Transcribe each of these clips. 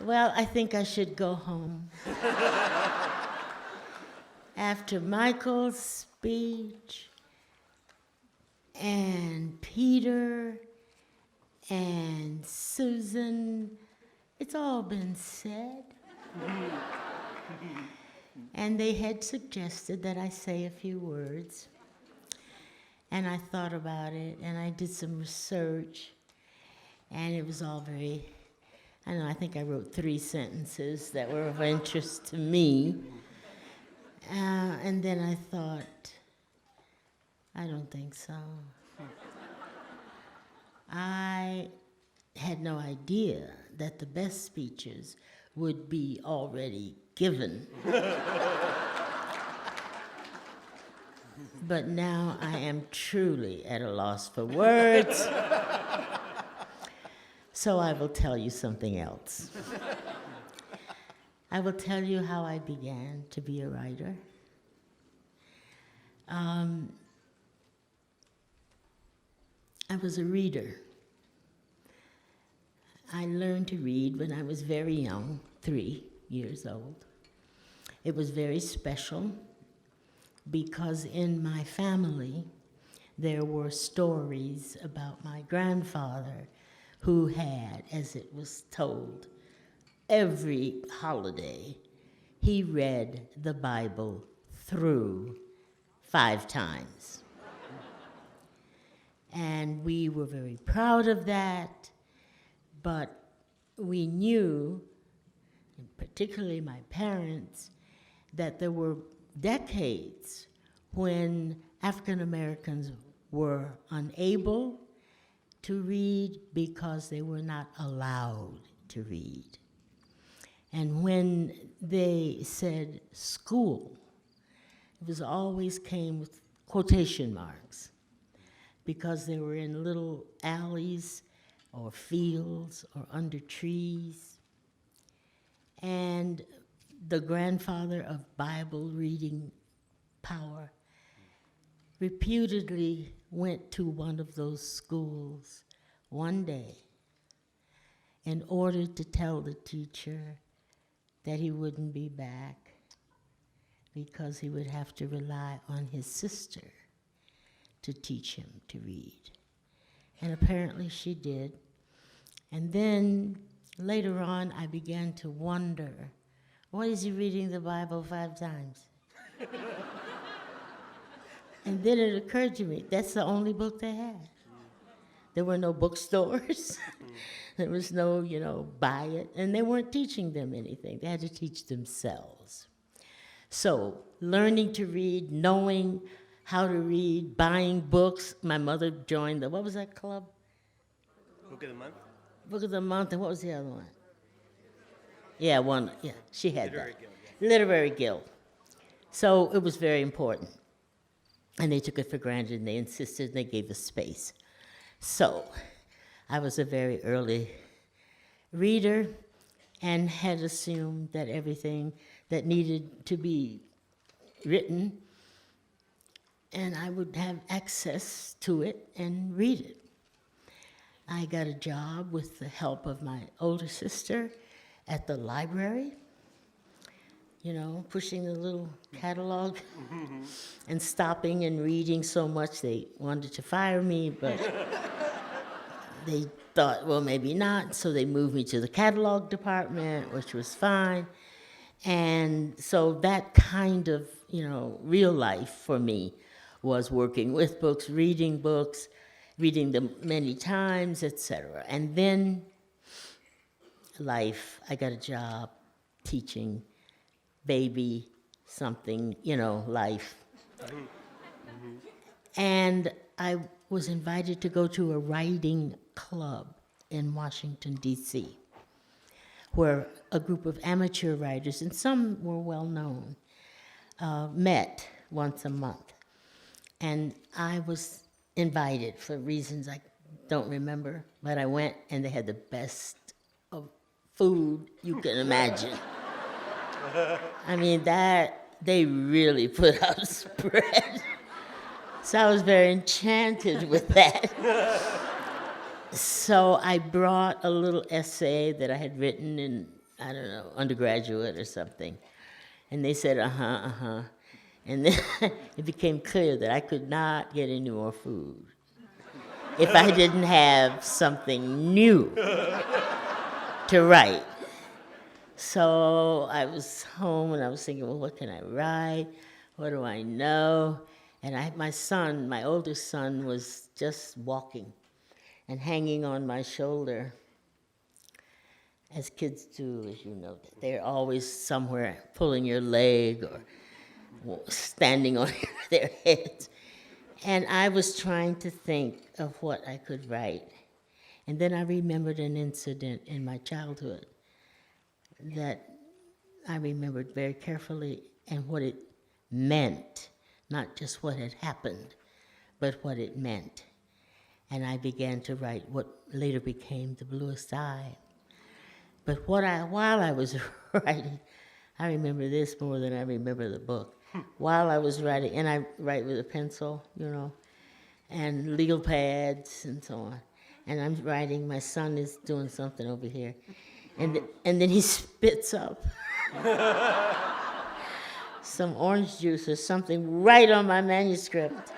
Well, I think I should go home. After Michael's speech, and Peter, and Susan, it's all been said. And they had suggested that I say a few words. And I thought about it, and I did some research, and it was all very, I don't know, I think I wrote 3 sentences that were of interest to me. And then I thought, I don't think so. I had no idea that the best speeches would be already given. But now I am truly at a loss for words. So I will tell you something else. I will tell you how I began to be a writer. I was a reader. I learned to read when I was very young, 3 years old. It was very special because in my family there were stories about my grandfather who had, as it was told, every holiday he read the Bible through 5 times. And we were very proud of that, but we knew, and particularly my parents, that there were decades when African Americans were unable to read because they were not allowed to read. And when they said school, it was always came with quotation marks because they were in little alleys or fields or under trees. And the grandfather of Bible reading power reputedly went to one of those schools one day in order to tell the teacher that he wouldn't be back because he would have to rely on his sister to teach him to read. And apparently she did. And then later on, I began to wonder, why is he reading the Bible 5 times? And then it occurred to me, that's the only book they had. There were no bookstores. There was no, buy it. And they weren't teaching them anything. They had to teach themselves. So learning to read, knowing how to read, buying books. My mother joined what was that club? Book of the Month? Book of the Month, and what was the other one? Yeah, she had Literary that. Guild, yeah. Literary Guild. So it was very important. And they took it for granted, and they insisted, and they gave us space. So I was a very early reader and had assumed that everything that needed to be written, and I would have access to it and read it. I got a job with the help of my older sister at the library, pushing the little catalog and stopping and reading so much they wanted to fire me, but they thought, well, maybe not, so they moved me to the catalog department, which was fine. And so that kind of, real life for me was working with books, reading them many times, etc. And then life, I got a job teaching baby something, life. And I was invited to go to a writing club in Washington, D.C., where a group of amateur writers, and some were well known, met once a month. And I was invited for reasons I don't remember, but I went, and they had the best of food you can imagine. I mean, they really put out a spread. So I was very enchanted with that. So I brought a little essay that I had written in I don't know, undergraduate or something. And they said, uh-huh. And then it became clear that I could not get any more food if I didn't have something new to write. So I was home and I was thinking, well, what can I write? What do I know? And my oldest son was just walking and hanging on my shoulder, as kids do, as you know. They're always somewhere pulling your leg or standing on their heads. And I was trying to think of what I could write. And then I remembered an incident in my childhood that I remembered very carefully, and what it meant, not just what had happened, but what it meant. And I began to write what later became The Bluest Eye. But while I was writing, I remember this more than I remember the book. While I was writing, and I write with a pencil, and legal pads and so on. And I'm writing, my son is doing something over here. And then he spits up some orange juice or something right on my manuscript.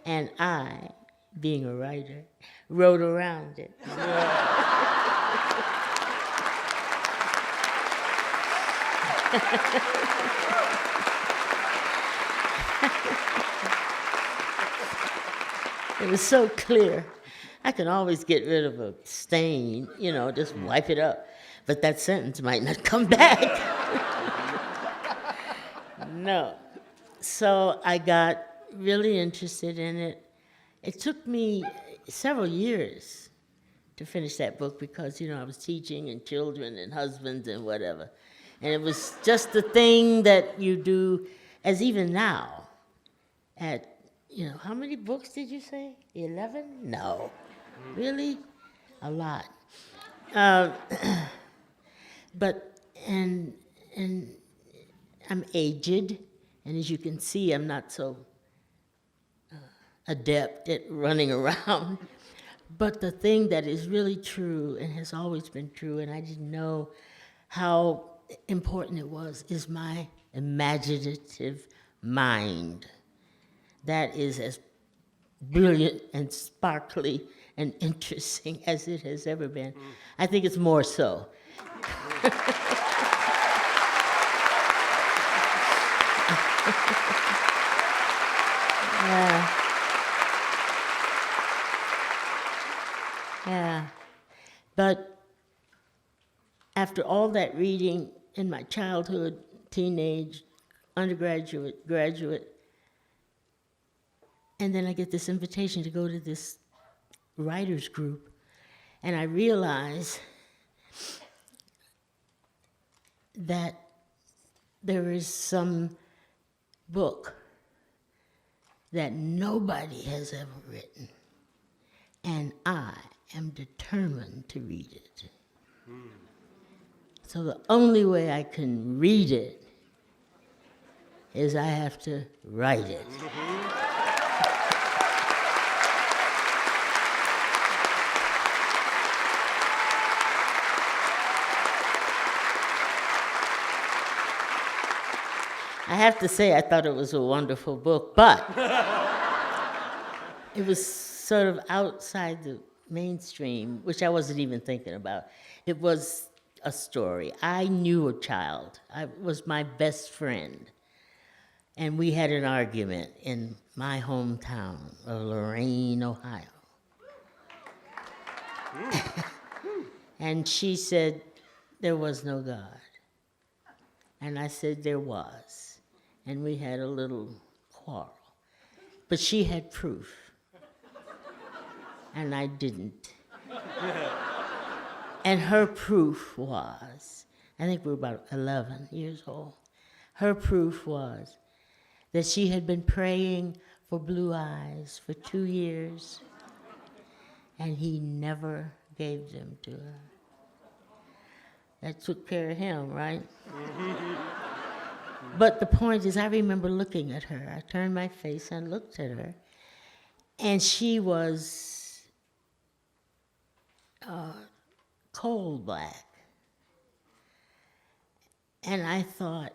And I, being a writer, wrote around it. It was so clear. I can always get rid of a stain, just wipe it up. But that sentence might not come back. No. So I got really interested in it. It took me several years to finish that book because, I was teaching and children and husbands and whatever. And it was just the thing that you do, as even now, at, how many books did you say? 11? No. Really? A lot. But I'm aged, and as you can see, I'm not so adept at running around. But the thing that is really true and has always been true, and I didn't know how important it was, is my imaginative mind. That is as brilliant and sparkly and interesting as it has ever been. I think it's more so. Yeah. But after all that reading in my childhood, teenage, undergraduate, graduate, and then I get this invitation to go to this writers group, and I realize that there is some book that nobody has ever written, and I am determined to read it. So the only way I can read it is I have to write it. I have to say, I thought it was a wonderful book, but it was sort of outside the mainstream, which I wasn't even thinking about. It was a story. I knew a child. I was my best friend. And we had an argument in my hometown of Lorain, Ohio. And she said there was no God. And I said there was. And we had a little quarrel. But she had proof. And I didn't. And her proof was, I think we were about 11 years old. Her proof was that she had been praying for blue eyes for 2 years, and he never gave them to her. That took care of him, right? But the point is, I remember looking at her. I turned my face and looked at her, and she was coal black. And I thought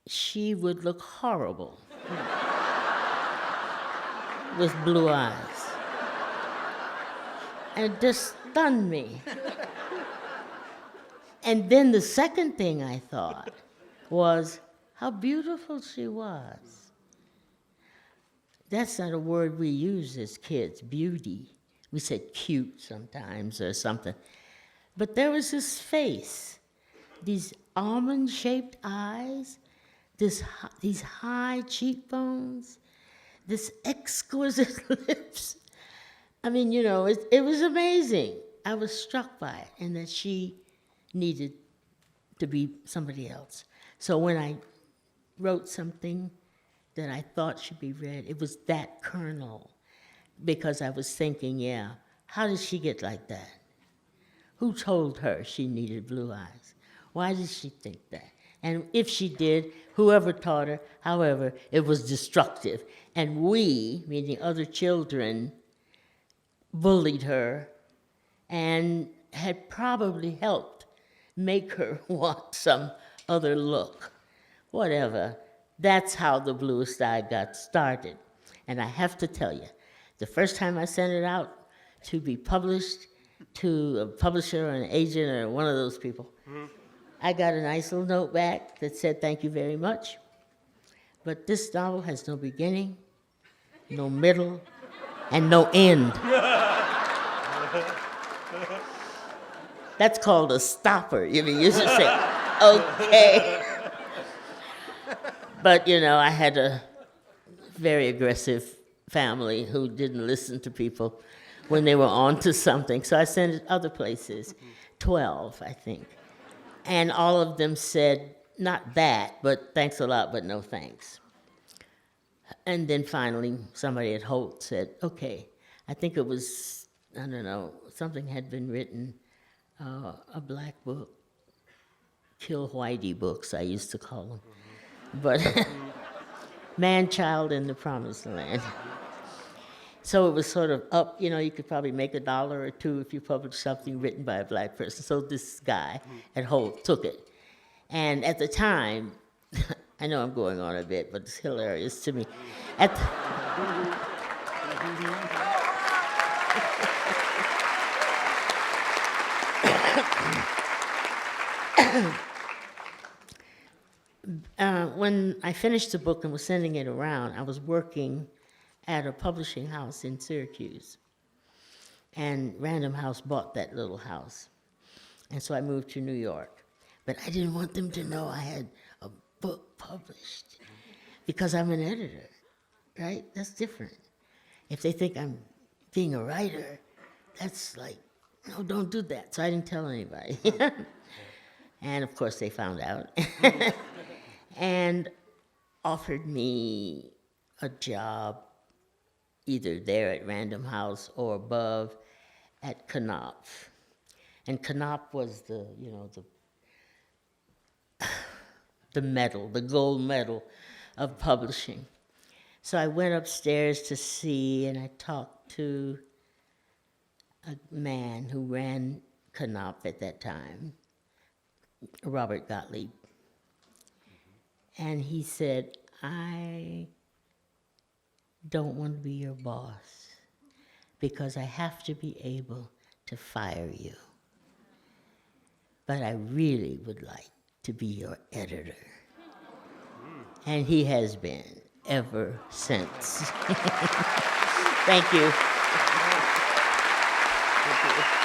she would look horrible with blue eyes. And it just stunned me. And then the second thing I thought was how beautiful she was. That's not a word we use as kids, beauty. We said cute sometimes or something. But there was this face, these almond-shaped eyes, these high cheekbones, this exquisite lips. I mean, you know, it was amazing. I was struck by it, and that she needed to be somebody else. So when I wrote something that I thought should be read, it was that kernel, because I was thinking, yeah, how did she get like that? Who told her she needed blue eyes? Why did she think that? And if she did, whoever taught her, however, it was destructive. And we, meaning other children, bullied her and had probably helped make her want some other look. Whatever. That's how The Bluest Eye got started. And I have to tell you, the first time I sent it out to be published to a publisher or an agent or one of those people, I got a nice little note back that said, "Thank you very much, but this novel has no beginning, no middle, and no end." That's called a stopper. You should say, okay. But, you know, I had a very aggressive family who didn't listen to people when they were on to something. So I sent it other places, 12, I think. And all of them said, not that, but thanks a lot, but no thanks. And then finally, somebody at Holt said, okay, I think it was, I don't know, something had been written, a black book, Kill Whitey books, I used to call them. But Man-Child in the Promised Land. So it was sort of up, you know, you could probably make $1 or $2 if you published something written by a black person. So this guy at Holt took it. And at the time, I know I'm going on a bit, but it's hilarious to me. When I finished the book and was sending it around, I was working at a publishing house in Syracuse. And Random House bought that little house. And so I moved to New York. But I didn't want them to know I had a book published because I'm an editor, right? That's different. If they think I'm being a writer, that's like, no, don't do that. So I didn't tell anybody. And of course they found out. And offered me a job either there at Random House or above at Knopf. And Knopf was the medal, the gold medal of publishing. So I went upstairs to see, and I talked to a man who ran Knopf at that time, Robert Gottlieb. And he said, I don't want to be your boss because I have to be able to fire you. But I really would like to be your editor. And he has been ever since. Thank you. Thank you.